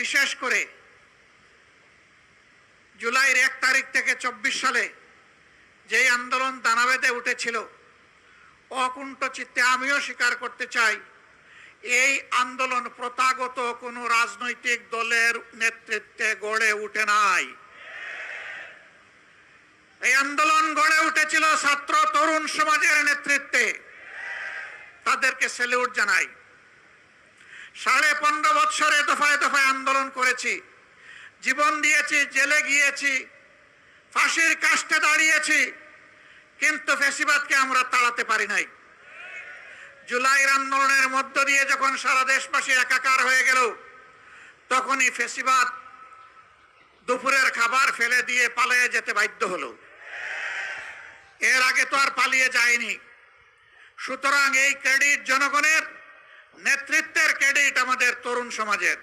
বিশেষ করে জুলাইয়ের 1 তারিখ থেকে 24 সালে যেই আন্দোলন দানা বেঁধে উঠেছিল, অকুণ্ঠ চিত্তে আমিও স্বীকার করতে চাই, এই আন্দোলন প্রথাগত কোনো রাজনৈতিক দলের নেতৃত্বে গড়ে উঠে নাই। এই আন্দোলন গড়ে উঠেছিল ছাত্র তরুণ সমাজের নেতৃত্বে। তাদেরকে স্যালুট জানাই। 15.5 বছরে দফায় দফায় আন্দোলন করেছি, জীবন দিয়েছি, জেলে গিয়েছি, ফাঁসির কাস্টে দাঁড়িয়েছি, কিন্তু ফ্যাসিবাদকে আমরা তাড়াতে পারি নাই। জুলাইয়ের আন্দোলনের মধ্য দিয়ে যখন সারা দেশবাসী একাকার হয়ে গেল, তখনই ফ্যাসিবাদ দুপুরের খাবার ফেলে দিয়ে পালিয়ে যেতে বাধ্য হলো। এর আগে তো আর পালিয়ে যায়নি। সুতরাং এই ক্রেডিট জনগণের, নেতৃত্বের ক্রেডিট আমাদের তরুণ সমাজের।